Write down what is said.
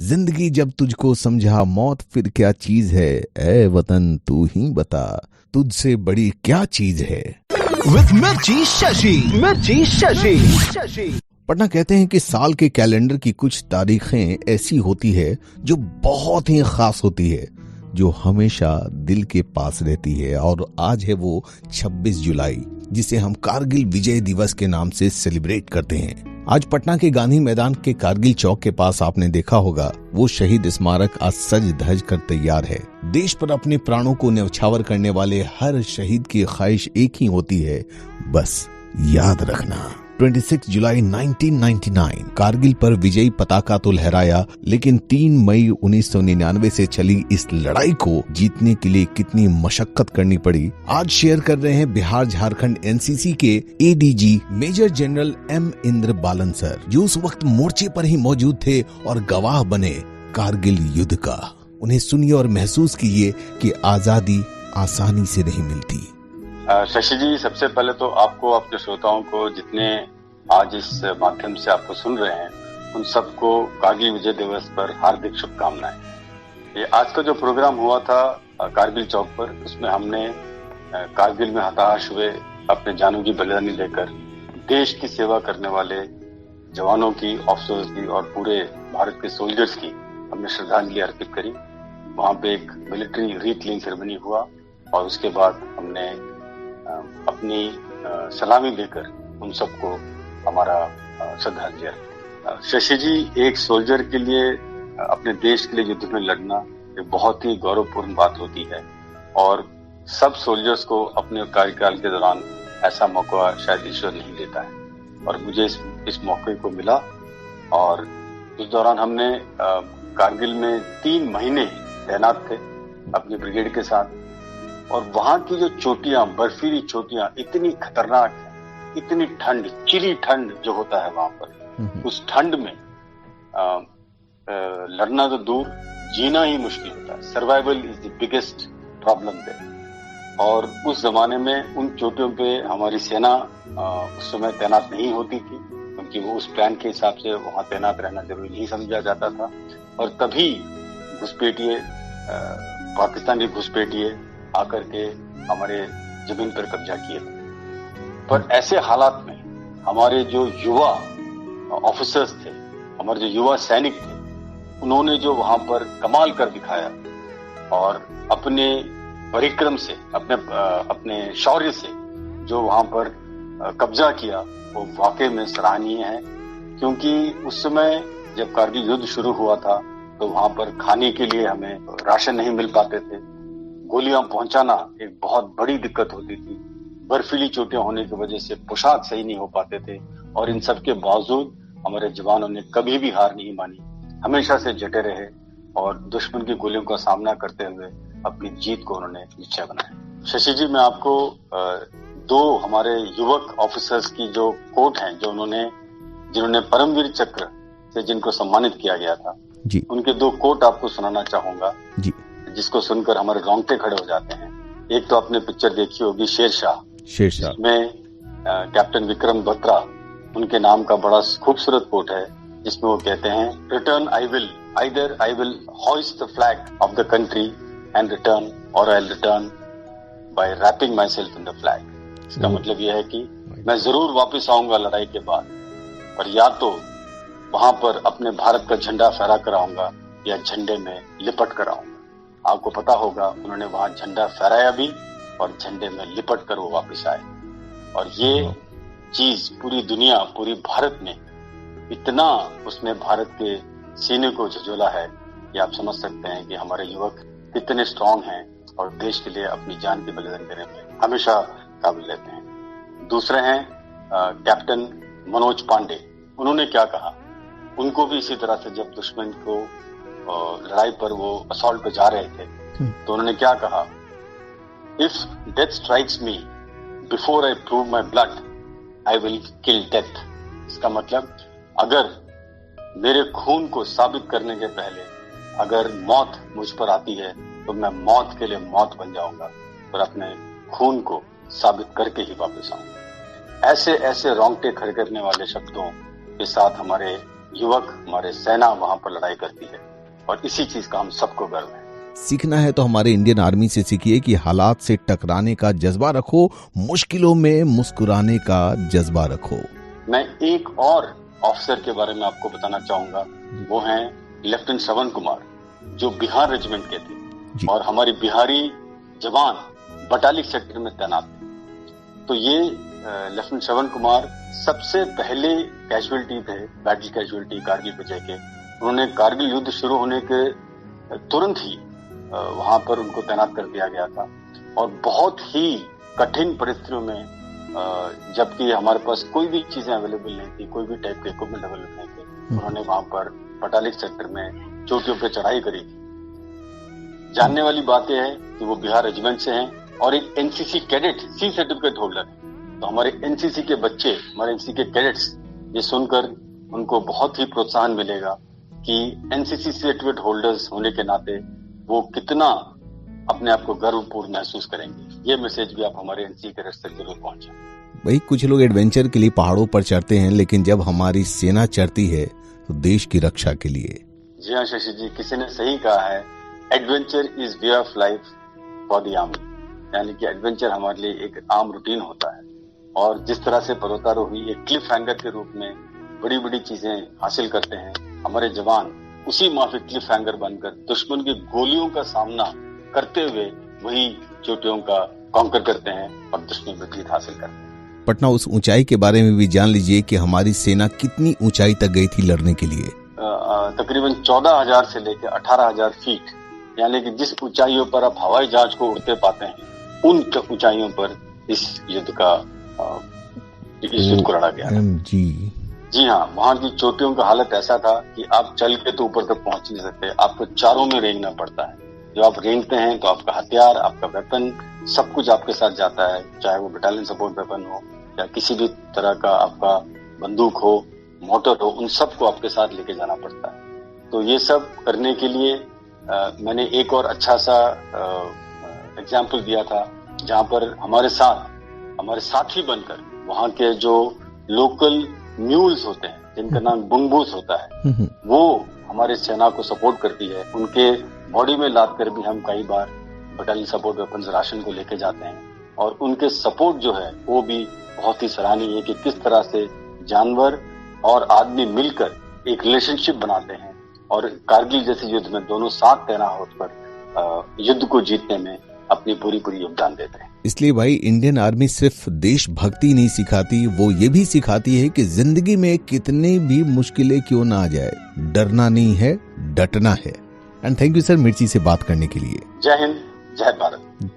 जिंदगी जब तुझको समझा मौत फिर क्या चीज है, ऐ वतन तू ही बता तुझसे बड़ी क्या चीज है। विथ मिर्ची शशि। पटना कहते हैं कि साल के कैलेंडर की कुछ तारीखें ऐसी होती है जो बहुत ही खास होती है, जो हमेशा दिल के पास रहती है। और आज है वो 26 जुलाई, जिसे हम कारगिल विजय दिवस के नाम से सेलिब्रेट करते हैं। आज पटना के गांधी मैदान के कारगिल चौक के पास आपने देखा होगा वो शहीद स्मारक आज सज धज कर तैयार है। देश पर अपने प्राणों को न्यौछावर करने वाले हर शहीद की ख्वाहिश एक ही होती है, बस याद रखना। 26 जुलाई 1999 कारगिल पर विजयी पताका तो लहराया, लेकिन 3 मई 1999 से चली इस लड़ाई को जीतने के लिए कितनी मशक्कत करनी पड़ी, आज शेयर कर रहे हैं बिहार झारखंड एनसीसी के ADG major general M Indra Balan sir, जो उस वक्त मोर्चे पर ही मौजूद थे और गवाह बने कारगिल युद्ध का। उन्हें सुनिए और महसूस कीजिए कि आजादी आसानी से नहीं मिलती। शशि जी, सबसे पहले तो आपको, आपके श्रोताओं को, जितने आज इस माध्यम से आपको सुन रहे हैं, उन सबको कारगिल विजय दिवस पर हार्दिक शुभकामनाएं। ये आज का जो प्रोग्राम हुआ था कारगिल चौक पर, उसमें हमने कारगिल में हताश हुए, अपने जानों की बलिदानी देकर देश की सेवा करने वाले जवानों की, ऑफिसर्स की और पूरे भारत के सोल्जर्स की हमने श्रद्धांजलि अर्पित करी। वहां पे एक मिलिट्री रीट लेइंग सेरेमनी हुआ और उसके बाद हमने अपनी सलामी देकर उन सबको हमारा श्रद्धांजलि अर्पित। शशि जी, एक सोल्जर के लिए अपने देश के लिए युद्ध में लड़ना एक बहुत ही गौरवपूर्ण बात होती है और सब सोल्जर्स को अपने कार्यकाल के दौरान ऐसा मौका शायद ईश्वर नहीं देता है और मुझे इस मौके को मिला। और उस दौरान हमने कारगिल में 3 महीने तैनात थे अपनी ब्रिगेड के साथ और वहां की जो चोटियां, बर्फीली चोटियां इतनी खतरनाक है, इतनी ठंड, चिली ठंड जो होता है वहां पर, उस ठंड में लड़ना तो दूर, जीना ही मुश्किल होता है। Survival is the biggest problem there. और उस जमाने में उन चोटियों पे हमारी सेना उस समय तैनात नहीं होती थी, क्योंकि वो उस प्लान के हिसाब से वहां तैनात रहना जरूरी नहीं समझा जाता था। और तभी घुसपैठिए, पाकिस्तानी घुसपैठिए आकर के हमारे जमीन पर कब्जा किए। पर ऐसे हालात में हमारे जो युवा ऑफिसर्स थे, हमारे जो युवा सैनिक थे, उन्होंने जो वहां पर कमाल कर दिखाया और अपने परिक्रम से, अपने शौर्य से जो वहां पर कब्जा किया, वो वाकई में सराहनीय है। क्योंकि उस समय जब कारगिल युद्ध शुरू हुआ था तो वहां पर खाने के लिए हमें राशन नहीं मिल पाते थे, गोलियां पहुंचाना एक बहुत बड़ी दिक्कत होती थी, बर्फीली चोटियां होने की वजह से पोशाक सही नहीं हो पाते थे। और इन सब के बावजूद हमारे जवानों ने कभी भी हार नहीं मानी, हमेशा से डटे रहे और दुश्मन की गोलियों का सामना करते हुए अपनी जीत को उन्होंने निश्चय बनाया। शशि जी, मैं आपको 2 हमारे युवक ऑफिसर्स की जो कोट हैं, जो जिन्होंने परमवीर चक्र से जिनको सम्मानित किया गया था जी, उनके 2 कोट आपको सुनाना चाहूंगा जी, जिसको सुनकर हमारे रोंगटे खड़े हो जाते हैं। एक तो आपने पिक्चर देखी होगी शेरशाह, में कैप्टन विक्रम बत्रा, उनके नाम का बड़ा खूबसूरत कोट है, जिसमें वो कहते हैं, return I will hoist the flag of the country and return or I'll return by wrapping myself in the flag। इसका मतलब यह है कि मैं जरूर वापस आऊंगा लड़ाई के बाद, और या तो वहां पर अपने भारत का झंडा फहरा कर आऊंगा या झंडे में लिपट कर आऊंगा। आपको पता होगा उन्होंने वहां झंडा फहराया भी और झंडे में लिपट कर वो वापस आए। और ये चीज पूरी दुनिया, पूरी भारत में इतना उसने भारत के सीने को झुझोला है कि आप समझ सकते हैं कि हमारे युवक कितने स्ट्रांग हैं और देश के लिए अपनी जान की बलिदान देने में हमेशा काबिल रहते हैं। दूसरे हैं कैप्टन मनोज पांडे। उन्होंने क्या कहा, उनको भी इसी तरह से जब दुश्मन को लड़ाई पर वो असॉल्ट पे जा रहे थे तो उन्होंने क्या कहा, if death strikes me before I prove my blood I will kill death. इसका मतलब, अगर मेरे खून को साबित करने के पहले अगर मौत मुझ पर आती है तो मैं मौत के लिए मौत बन जाऊंगा और अपने खून को साबित करके ही वापस आऊंगा। ऐसे ऐसे रोंगटे खड़े करने वाले शब्दों के साथ हमारे युवक, हमारे सेना वहां पर लड़ाई करती है। और इसी चीज का हम सबको गर्व है। सीखना है तो हमारे इंडियन आर्मी से सीखिए कि हालात से टकराने का जज्बा रखो, मुश्किलों में मुस्कुराने का जज्बा रखो। मैं एक और ऑफिसर के बारे में आपको बताना चाहूंगा, वो हैं लेफ्टिनेंट श्रवण कुमार, जो बिहार रेजिमेंट के थे और हमारी बिहारी जवान बटालिक सेक्टर में तैनात थे। तो ये लेफ्टिनेंट श्रवण कुमार सबसे पहले कैजुअलिटी थे, बैटल कैजुअलिटी कारगिल विजय के। उन्होंने कारगिल युद्ध शुरू होने के तुरंत ही वहां पर उनको तैनात कर दिया गया था और बहुत ही कठिन परिस्थितियों में, जबकि हमारे पास कोई भी चीजें अवेलेबल नहीं थी, कोई भी टाइप के इक्विपमेंट अवेलेबल नहीं थे, उन्होंने वहां पर बटालिक सेक्टर में चोटियों पे चढ़ाई करी थी। जानने वाली बात यह है कि वो बिहार रेजिमेंट से हैं और एक NCC cadet C certificate holder है। तो हमारे एनसीसी के बच्चे, हमारे एनसीसी के कैडेट्स, ये सुनकर उनको बहुत ही प्रोत्साहन मिलेगा कि एनसीसी सर्टिफिकेट होल्डर्स होने के नाते वो कितना अपने आप को गर्वपूर्ण महसूस करेंगे। ये मैसेज भी आप हमारे एनसीसी कैडेट्स तक जरूर पहुंचाएं। भाई, कुछ लोग एडवेंचर के लिए पहाड़ों पर चढ़ते हैं, लेकिन जब हमारी सेना चढ़ती है तो देश की रक्षा के लिए। जी हाँ शशि जी, किसी ने सही कहा है, adventure is way of life for the army. यानी कि एडवेंचर हमारे लिए एक आम रूटीन होता है और जिस तरह से पर्वतारोही एक क्लिफ हैंगर के रूप में बड़ी बड़ी चीजें हासिल करते हैं, हमारे जवान उसी माफिक क्लिफ हैंगर बनकर दुश्मन की गोलियों का सामना करते हुए वही चोटियों का कॉन्कर करते हैं और दुश्मन पर जीत हासिल करते हैं। पटना, उस ऊंचाई के बारे में भी जान लीजिए कि हमारी सेना कितनी ऊंचाई तक गई थी लड़ने के लिए। तकरीबन 14,000 से लेकर 18,000 फीट, यानी कि जिस ऊंचाइयों पर आप हवाई जहाज को उड़ते पाते हैं, उन ऊंचाइयों पर इस युद्ध को लड़ा गया। जी हाँ, वहाँ की चोटियों का हालत ऐसा था कि आप चल के तो ऊपर तक पहुंच नहीं सकते, आपको चारों में रेंगना पड़ता है। जब आप रेंगते हैं तो आपका हथियार, आपका वेपन, सब कुछ आपके साथ जाता है, चाहे वो बटालियन सपोर्ट वेपन हो या किसी भी तरह का आपका बंदूक हो, मोटर हो, उन सब को आपके साथ लेके जाना पड़ता है। तो ये सब करने के लिए मैंने एक और अच्छा सा एग्जाम्पल दिया था, जहाँ पर हमारे साथी बनकर वहाँ के जो लोकल म्यूल्स होते हैं, जिनका नाम बुंगबूस होता है, वो हमारे सेना को सपोर्ट करती है। उनके बॉडी में लाद कर भी हम कई बार बटालियन सपोर्ट वेपन्स राशन को लेके जाते हैं और उनके सपोर्ट जो है वो भी बहुत ही सराहनीय है कि किस तरह से जानवर और आदमी मिलकर एक रिलेशनशिप बनाते हैं और कारगिल जैसे युद्ध में दोनों साथ तैनात होकर युद्ध को जीतने में अपनी पूरी योगदान देते हैं। इसलिए भाई, इंडियन आर्मी सिर्फ देशभक्ति नहीं सिखाती, वो ये भी सिखाती है कि जिंदगी में कितने भी मुश्किलें क्यों ना आ जाए, डरना नहीं है, डटना है। एंड थैंक यू सर मिर्ची से बात करने के लिए। जय हिंद, जय भारत।